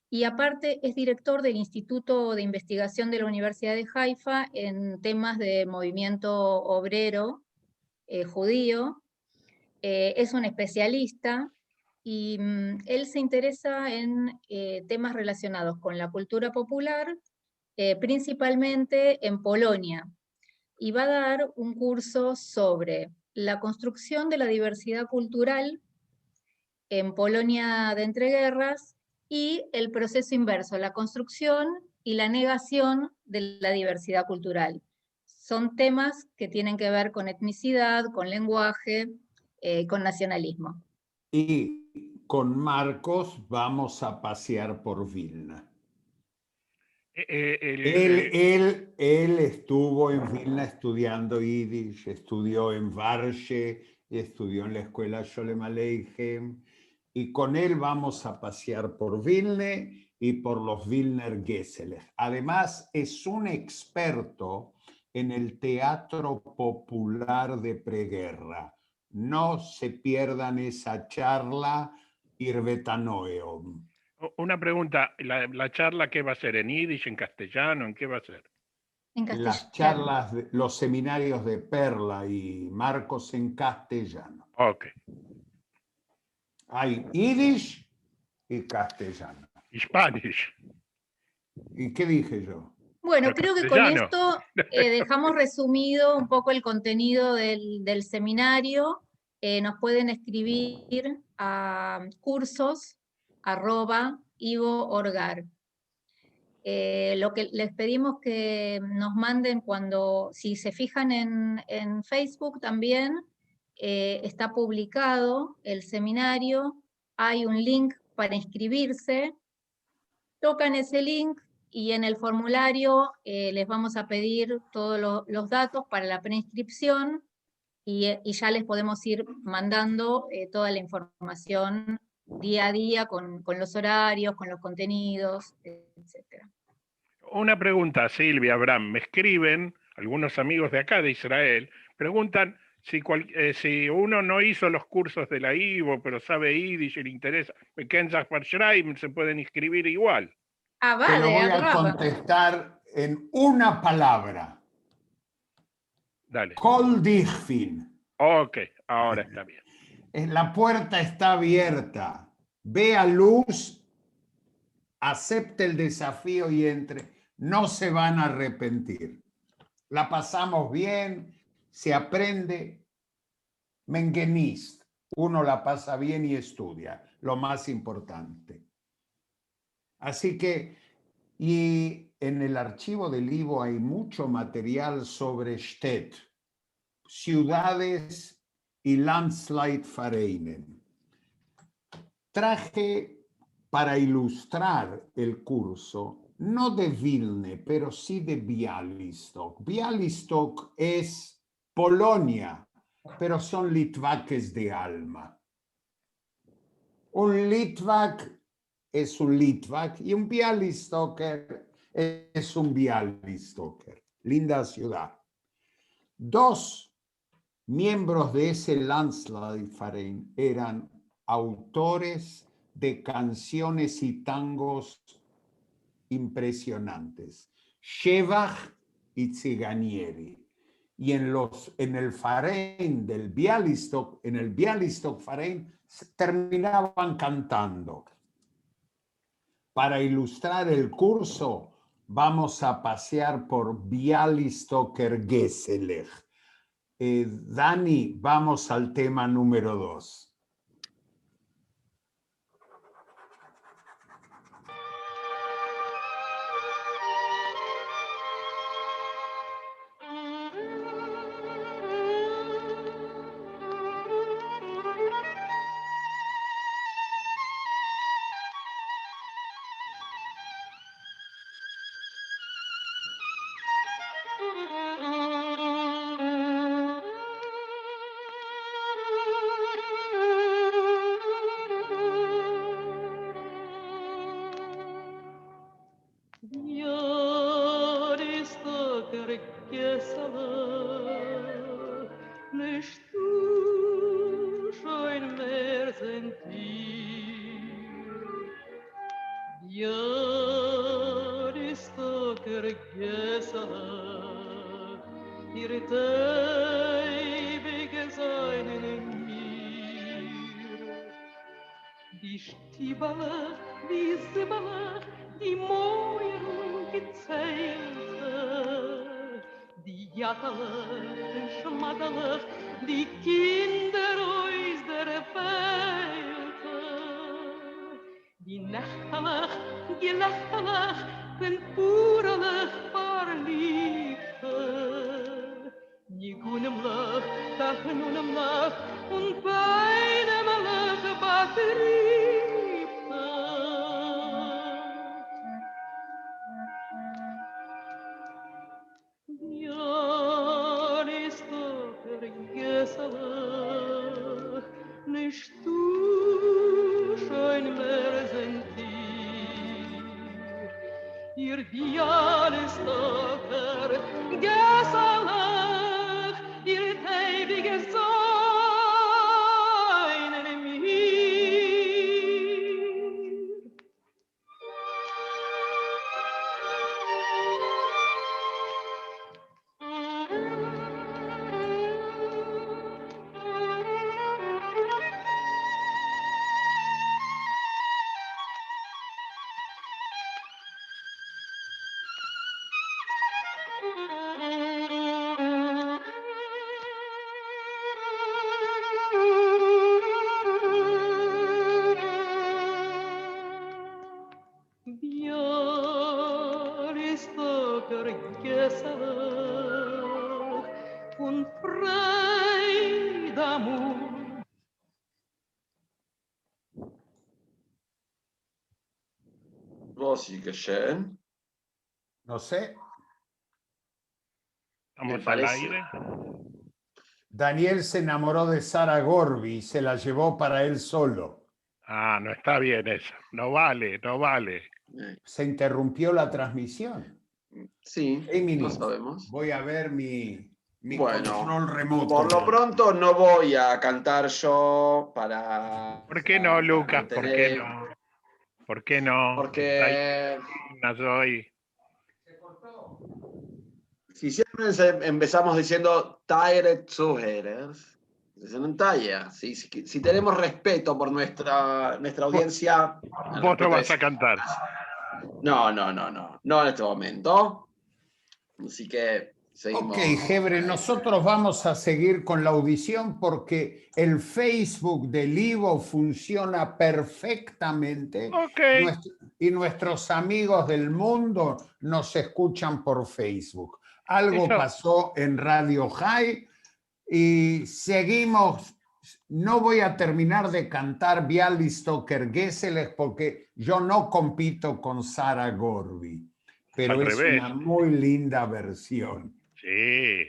y aparte es director del Instituto de Investigación de la Universidad de Haifa en temas de movimiento obrero judío. Es un especialista, y él se interesa en temas relacionados con la cultura popular, principalmente en Polonia, y va a dar un curso sobre la construcción de la diversidad cultural en Polonia de entreguerras y el proceso inverso, la construcción y la negación de la diversidad cultural. Son temas que tienen que ver con etnicidad, con lenguaje, con nacionalismo. Y con Marcos vamos a pasear por Vilna. Él estuvo en Vilna estudiando Yiddish, estudió en Varshe, estudió en la escuela Sholem Aleichem, y con él vamos a pasear por Vilna y por los Vilner Gesseler. Además, es un experto en el teatro popular de preguerra. No se pierdan esa charla, Irvetanoeum. Una pregunta, ¿la charla qué va a ser? ¿En yiddish, en castellano? ¿En qué va a ser? Las charlas, los seminarios de Perla y Marcos en castellano. Ok. Hay yiddish y castellano. Spanish. ¿Y qué dije yo? Bueno, creo que con esto dejamos resumido un poco el contenido del seminario. Nos pueden escribir a cursos@ivo.org. Lo que les pedimos que nos manden si se fijan en Facebook también, está publicado el seminario, hay un link para inscribirse, tocan ese link y en el formulario les vamos a pedir todos los datos para la preinscripción, y ya les podemos ir mandando toda la información día a día con los horarios, con los contenidos, etc. Una pregunta, Silvia, Abraham. Me escriben algunos amigos de acá de Israel, preguntan si uno no hizo los cursos de la IVO, pero sabe Yiddish y le interesa, se pueden inscribir igual. Te lo voy a contestar en una palabra. Dale. Kol dichfin. Ok, ahora está bien. La puerta está abierta. Vea luz, acepte el desafío y entre. No se van a arrepentir. La pasamos bien, se aprende. Mengenist. Uno la pasa bien y estudia, lo más importante. Así que, y en el archivo del IVO hay mucho material sobre Städt, ciudades y Landsleitvereinen. Traje para ilustrar el curso, no de Vilna, pero sí de Białystok. Białystok es Polonia, pero son litvakes de alma. Un litvak es un litvak y un Bialystoker es un Bialystoker. Linda ciudad. 2 miembros de ese Landesverein eran autores de canciones y tangos impresionantes, Shevach y Ziganieri. Y en el Verein del Bialystok, en el Bialystok Verein, terminaban cantando. Para ilustrar el curso, vamos a pasear por Bialystoker Geselech. Dani, vamos al tema número 2. Die Kinder aus der Welt, die nächtlich, gelächtig, den purelig verliebte, die gunemlich, tachnunemlich und beinemlich betriebte. Ja, ist doch vergesslich, nicht du schön mehr sind ihr Bialystoker gesellig, ihr ewige Sein in mir. Bialystoker gesellig und frei d'amor. Rosy, geschehen. No sé. ¿Estamos al aire? Daniel se enamoró de Sara Gorby y se la llevó para él solo. Ah, no está bien eso. No vale, no vale. Se interrumpió la transmisión. Sí, Emily, no sabemos. voy a ver mi Bueno, control remoto. por lo pronto no voy a cantar yo para... ¿Por qué no, Lucas? ¿Por qué mantener- no? ¿Por qué no? Porque Soy. si siempre empezamos diciendo Tired Zuhörers, dicen en talla. Si tenemos respeto por nuestra audiencia... Vos no vas a cantar. No en este momento. Así que seguimos. Ok, Gebre, nosotros vamos a seguir con la audición porque el Facebook del Ivo funciona perfectamente. Y nuestros amigos del mundo nos escuchan por Facebook. Algo Eso. pasó en Radio High y seguimos. No voy a terminar de cantar Bialystoker Geselech porque yo no compito con Sara Gorby, pero Al es revés. una muy linda versión. Sí.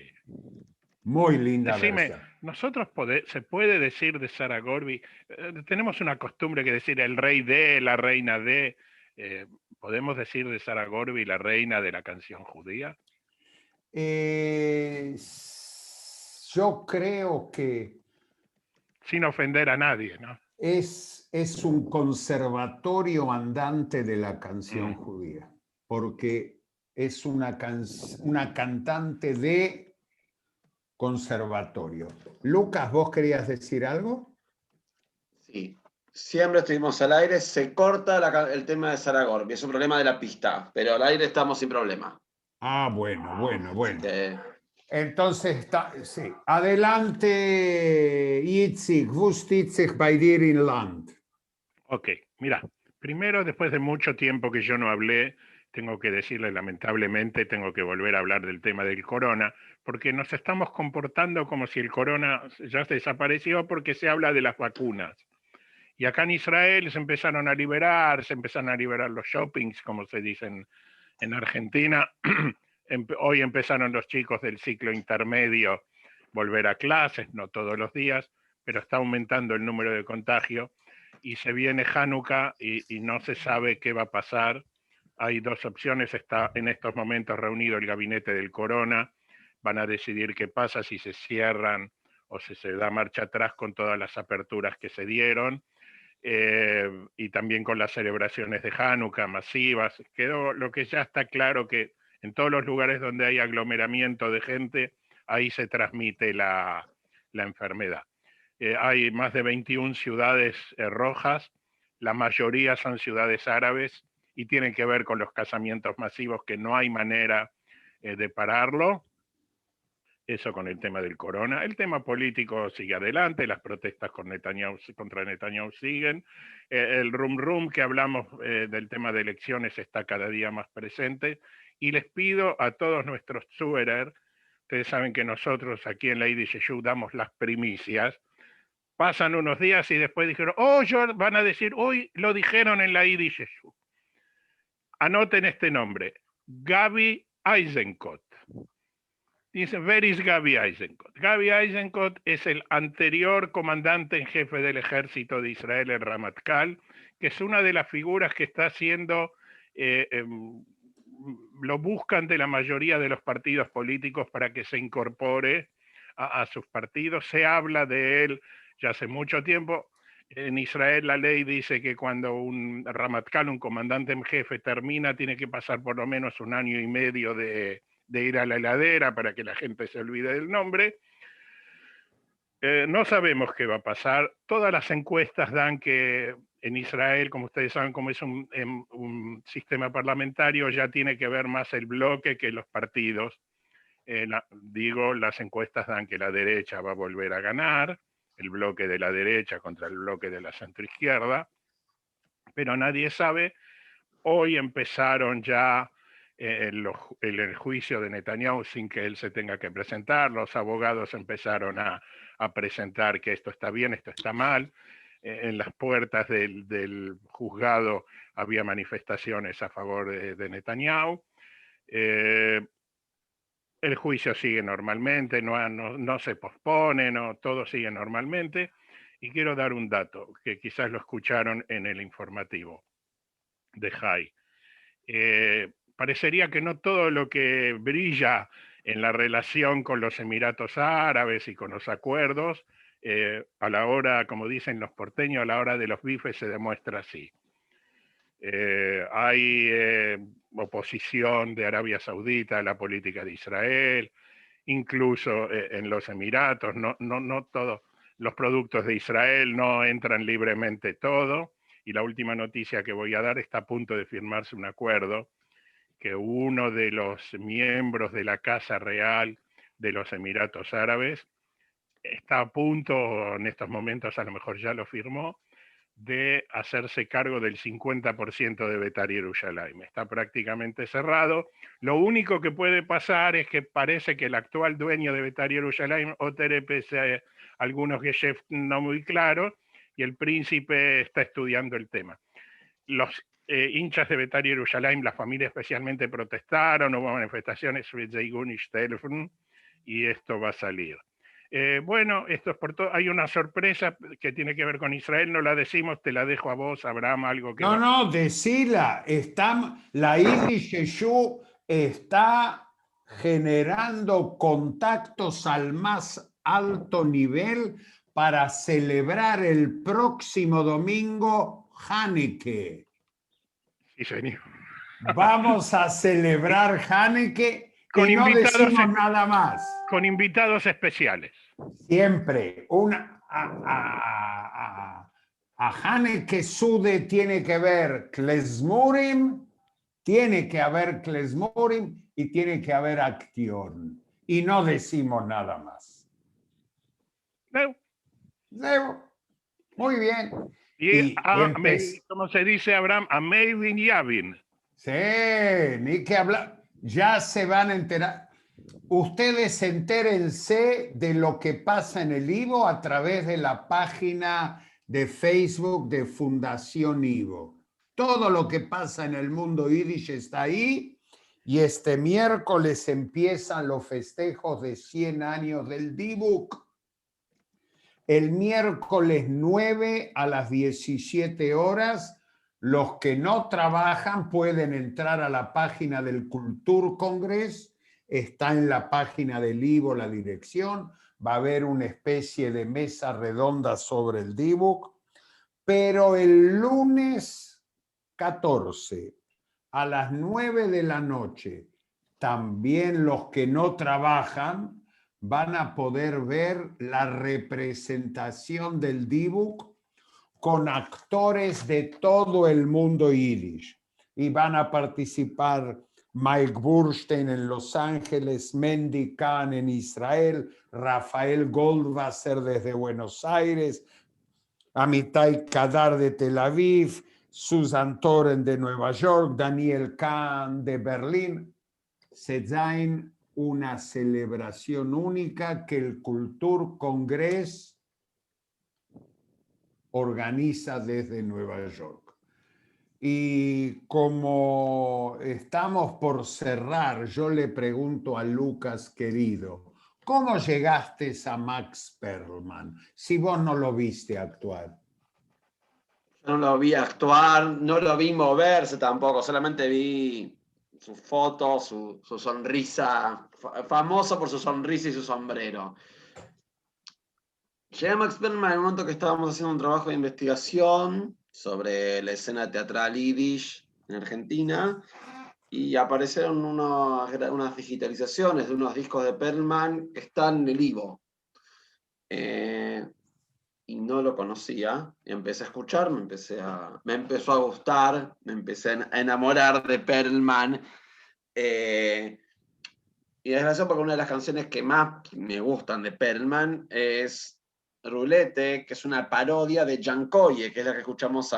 Muy linda Decime, versión. nosotros se puede decir de Sara Gorby, tenemos una costumbre que decir el rey de, la reina de, ¿Podemos decir de Sara Gorby la reina de la canción judía? Yo creo que Sin ofender a nadie, ¿no? es un conservatorio andante de la canción judía, porque es una cantante de conservatorio. Lucas, ¿vos querías decir algo? Sí. Siempre estuvimos al aire, se corta el tema de Sara Gorby, es un problema de la pista, pero al aire estamos sin problema. Ah, bueno. Que... Entonces, sí. Adelante, Itzik, wust Itzik bei dir in Land. Ok, mira, primero, después de mucho tiempo que yo no hablé, tengo que decirle, lamentablemente, tengo que volver a hablar del tema del corona, porque nos estamos comportando como si el corona ya se desapareció porque se habla de las vacunas. Y acá en Israel se empezaron a liberar los shoppings, como se dicen en Argentina. Hoy empezaron los chicos del ciclo intermedio volver a clases, no todos los días, pero está aumentando el número de contagio. Y se viene Hanukkah y no se sabe qué va a pasar. Hay dos opciones, está en estos momentos reunido el gabinete del corona, van a decidir qué pasa, si se cierran o si se da marcha atrás con todas las aperturas que se dieron. Y también con las celebraciones de Hanukkah masivas. Quedó lo que ya está claro, que en todos los lugares donde hay aglomeramiento de gente, ahí se transmite la enfermedad. Hay más de 21 ciudades rojas, la mayoría son ciudades árabes y tienen que ver con los casamientos masivos, que no hay manera de pararlo. Eso con el tema del corona. El tema político sigue adelante, las protestas contra Netanyahu siguen. El rum que hablamos del tema de elecciones está cada día más presente. Y les pido a todos nuestros zuhörer, ustedes saben que nosotros aquí en la IDSU damos las primicias, pasan unos días y después dijeron, van a decir, hoy lo dijeron en la IDSU. Anoten este nombre, Gaby Eisenkot. Dice, where is Gaby Eisenkot? Gaby Eisenkot es el anterior comandante en jefe del ejército de Israel, el Ramatkal, que es una de las figuras que está haciendo, lo buscan de la mayoría de los partidos políticos para que se incorpore a sus partidos. Se habla de él ya hace mucho tiempo. En Israel la ley dice que cuando un Ramatkal, un comandante en jefe, termina, tiene que pasar por lo menos 1 año y medio de ir a la heladera para que la gente se olvide del nombre. No sabemos qué va a pasar. Todas las encuestas dan que en Israel, como ustedes saben, como es un sistema parlamentario, ya tiene que ver más el bloque que los partidos. Las encuestas dan que la derecha va a volver a ganar, el bloque de la derecha contra el bloque de la centroizquierda, pero nadie sabe. Hoy empezaron ya el juicio de Netanyahu sin que él se tenga que presentar. Los abogados empezaron a presentar que esto está bien, esto está mal. En las puertas del juzgado había manifestaciones a favor de Netanyahu. El juicio sigue normalmente, no se pospone, todo sigue normalmente. Y quiero dar un dato que quizás lo escucharon en el informativo de Jai. Parecería que no todo lo que brilla en la relación con los Emiratos Árabes y con los acuerdos, a la hora, como dicen los porteños, a la hora de los bifes se demuestra así. Hay oposición de Arabia Saudita a la política de Israel, incluso en los Emiratos, no todos los productos de Israel no entran libremente todo. Y la última noticia que voy a dar, está a punto de firmarse un acuerdo que uno de los miembros de la Casa Real de los Emiratos Árabes está a punto, en estos momentos a lo mejor ya lo firmó, de hacerse cargo del 50% de Betar Yerushalayim. Está prácticamente cerrado. Lo único que puede pasar es que parece que el actual dueño de Betar Yerushalayim, pese a algunos gestos no muy claros, y el príncipe está estudiando el tema. Los hinchas de Betar Yerushalayim, la familia especialmente, protestaron, hubo manifestaciones, y esto va a salir. Bueno, esto es por todo. Hay una sorpresa que tiene que ver con Israel, no la decimos, te la dejo a vos, Abraham, algo que... No, decila. La Yiddish Yeshu está generando contactos al más alto nivel para celebrar el próximo domingo Hanukkah. Sí, señor. Vamos a celebrar Hanukkah Con y no invitados decimos nada más. Con invitados especiales. Siempre. A Hanukkah Sude tiene que ver Klezmurim, tiene que haber Klezmurim y tiene que haber acción. Y no decimos nada más. Muy bien. ¿Cómo se dice, Abraham? A Meivin Yavin. Sí, ni que hablar. Ya se van a enterar. Ustedes entérense de lo que pasa en el Ivo a través de la página de Facebook de Fundación Ivo. Todo lo que pasa en el mundo Yiddish está ahí y este miércoles empiezan los festejos de 100 años del Dibuk. El miércoles 9 a las 17 horas, los que no trabajan pueden entrar a la página del Kultur Congress. Está en la página del Ivo la dirección. Va a haber una especie de mesa redonda sobre el Dibuk. Pero el lunes 14 a las 9 de la noche, también los que no trabajan van a poder ver la representación del Dibuk con actores de todo el mundo yiddish. Y van a participar Mike Burstein en Los Ángeles, Mendy Kahn en Israel, Rafael Goldwasser desde Buenos Aires, Amitai Kadar de Tel Aviv, Susan Toren de Nueva York, Daniel Kahn de Berlín. Sezain, una celebración única que el Kultur Congress organiza desde Nueva York. Y como estamos por cerrar, yo le pregunto a Lucas, querido, ¿cómo llegaste a Max Perlman si vos no lo viste actuar? Yo no lo vi actuar, no lo vi moverse tampoco, solamente vi su foto, su sonrisa, famoso por su sonrisa y su sombrero. Llegué a Max Perlman en un momento que estábamos haciendo un trabajo de investigación sobre la escena teatral yiddish en Argentina y aparecieron unas digitalizaciones de unos discos de Perlman que están en el Ivo. Y no lo conocía, y empecé a escuchar, me empezó a gustar, me empecé a enamorar de Perlman. Y desgraciadamente porque una de las canciones que más me gustan de Perlman es Roulette, que es una parodia de Jankoye, que es la que escuchamos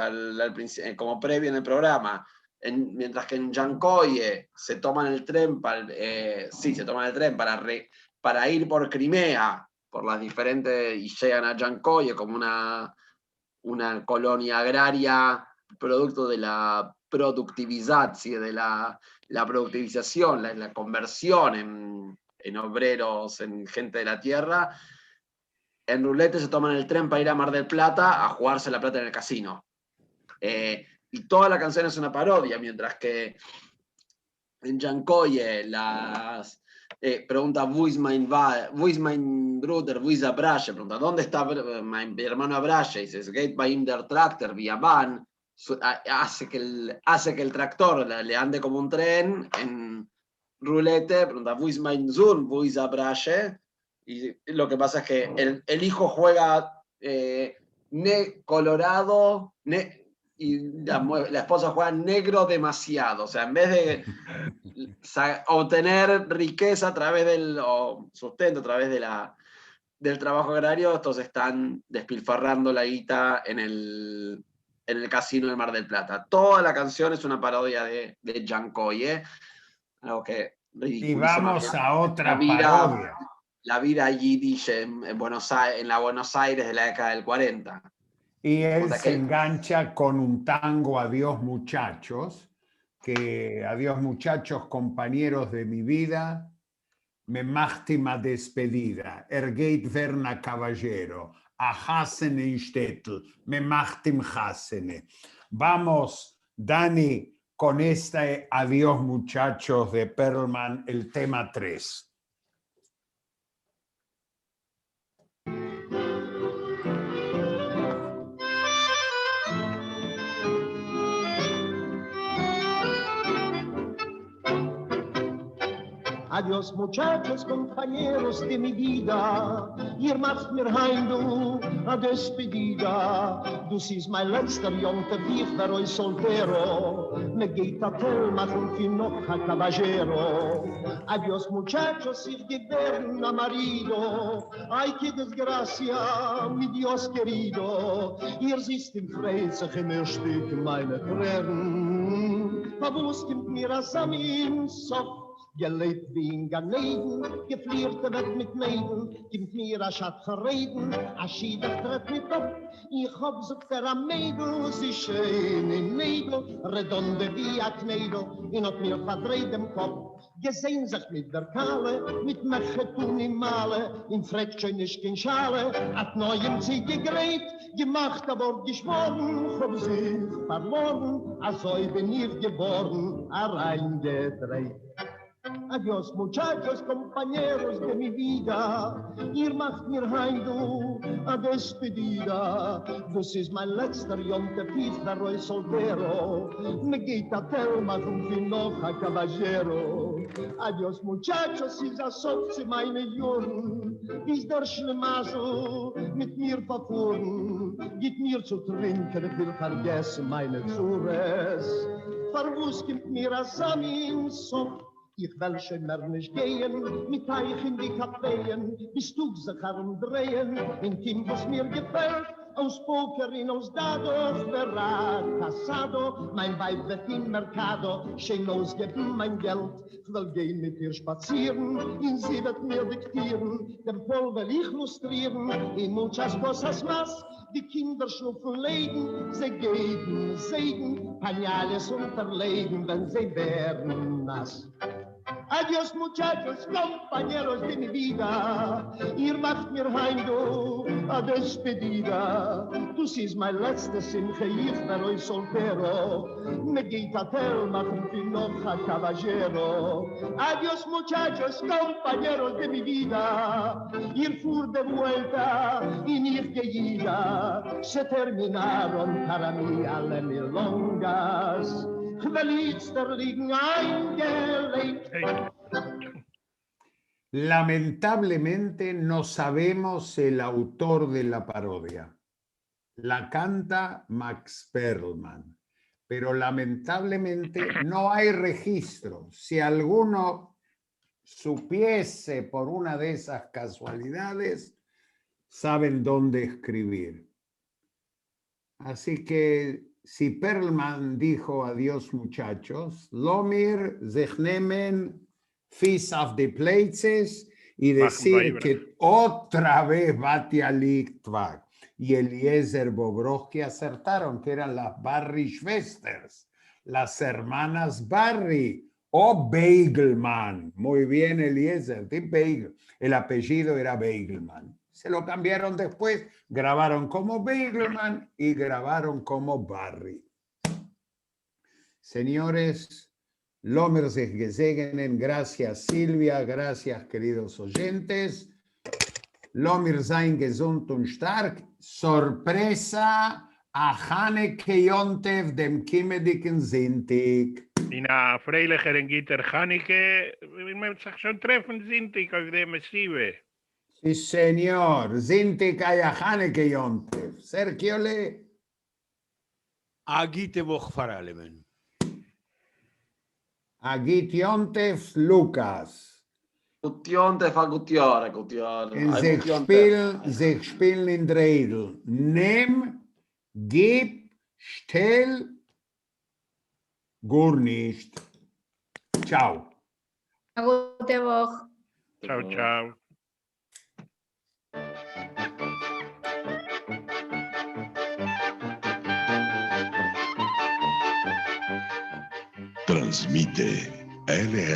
como previo en el programa. Mientras que en Jankoye se toman el tren para ir por Crimea, por las diferentes, y llegan a Jankoye como una colonia agraria, producto de la productivización, de la productivización, la conversión en obreros, en gente de la tierra. En Roulette se toman el tren para ir a Mar del Plata a jugarse la plata en el casino. Y toda la canción es una parodia, mientras que en Jankoye pregunta, ¿Wo ist mein Bruder, wo ist Abrasche? Pregunta, ¿dónde está mi hermano Abrasche? Y dice, geht bei ihm der Traktor via Bahn. Hace que el tractor le ande como un tren. En Roulette pregunta, ¿Wo ist mein Sohn, wo ist Abrasche? Y lo que pasa es que el hijo juega colorado, y la esposa juega negro demasiado. O sea, en vez de obtener riqueza a través o sustento a través del trabajo agrario, estos están despilfarrando la guita en el casino de Mar del Plata. Toda la canción es una parodia de Jankoye, algo que y vamos a otra parodia. La vida yiddish en Buenos Aires, en la Buenos Aires de la década del 40. Y él se engancha con un tango, Adiós muchachos, compañeros de mi vida, me machte ma despedida. Geht Werner Caballero. A Hassene in Stettel. Me machtim Hassene. Vamos, Dani, con este Adiós muchachos de Perlman, el tema 3. Adiós muchachos, compañeros de mi vida, ihr macht mir heim du a despedida. Du siehst mein letzter Jonte, ich war euch soltero, me geht a tel machen fin noch a caballero. Adiós muchachos, ich gebe un marido, ay que desgracia, mi Dios querido. Ihr siehst im Freizig, mir steht meine Tränen, Pabus gibt mir a Samin, so. Gelebt wie in Ganeden, geflirte wird mit Mäden, gibt mir a Schat verreden, a Schieder tritt mit auf. Ich hab so für a Mädel, sie schön in Mädel, redonde wie a Knädel, in hat mir verdreht im Kopf. Gesehen sich mit der Kalle, mit Mechetun im Male, in Freckchen nicht in Schale, hat neuem sie gegräht, gemacht aber geschworen, hab sich verloren, also bin ich geboren, a reingedreht. Adiós muchachos, compañeros de mi vida, ihr macht mir heim du a despedida. Das ist mein letzter Jonte, ich war euch soltero, me geht a tel machen wie noch a caballero. Adiós muchachos, ist a Sofze meine Jungen, ist der Schlemassel mit mir verfuhren, gibt mir zu trinken, ich will vergessen meine Zures. Verwus gibt mir a Samin Sof. Ich will schon mehr nicht gehen, mit euch in die Caféen, bis du sich herumdrehen, in Kim, was mir gefällt, aus Pokerin, aus Dado, Verrat, Casado, mein Weib wird im Mercado, schön ausgeben mein Geld, ich will gehen mit ihr spazieren, und sie wird mir diktieren, den Pol will ich lustrieren, in muchas cosas más, die Kinder schnuffen legen, sie geben Segen, Pañales unterlegen, wenn sie werden nass. Adiós muchachos, compañeros de mi vida, ihr macht mir heim du a despedida. Du siehst mein letztes Simche, ich war euch soltero, me geht a tel machen fin noch a caballero. Adiós muchachos, compañeros de mi vida, ihr fuhr de vuelta in ir geida, se terminaron para mí alle milongas. Lamentablemente no sabemos el autor de la parodia. La canta Max Perlman, pero lamentablemente no hay registro. Si alguno supiese por una de esas casualidades, saben dónde escribir. Así que si Perlman dijo adiós muchachos, Lomir sich nehmen Fies auf die Plätze y decir que otra vez Batia Lichtwag y Eliezer Bobrovsky acertaron, que eran las Barry Schwesters, las hermanas Barry o Beigelman. Muy bien, Eliezer, el apellido era Beigelman. Se lo cambiaron después, grabaron como Beigelman y grabaron como Barry. Señores, Lomer sich gesegnen, gracias Silvia, gracias queridos oyentes. Lomer sein gesund und stark. Sorpresa a Hanneke Jontev dem Kimmedicken Sintik. Na, Freilich Gitter Hanneke, wir schon treffen Sintik auf dem Messive. Sí, señor. Sintik a Hanneke Jontev. Sergio Le. Agite Bochfaralemen. Agit Jontev Lukas. Gutjontef a Gutjore. Sich spielen in Dreidel. Nimm, gib, stell, gur nicht. Ciao. Gute Woche. Ciao, ciao. Transmite LR.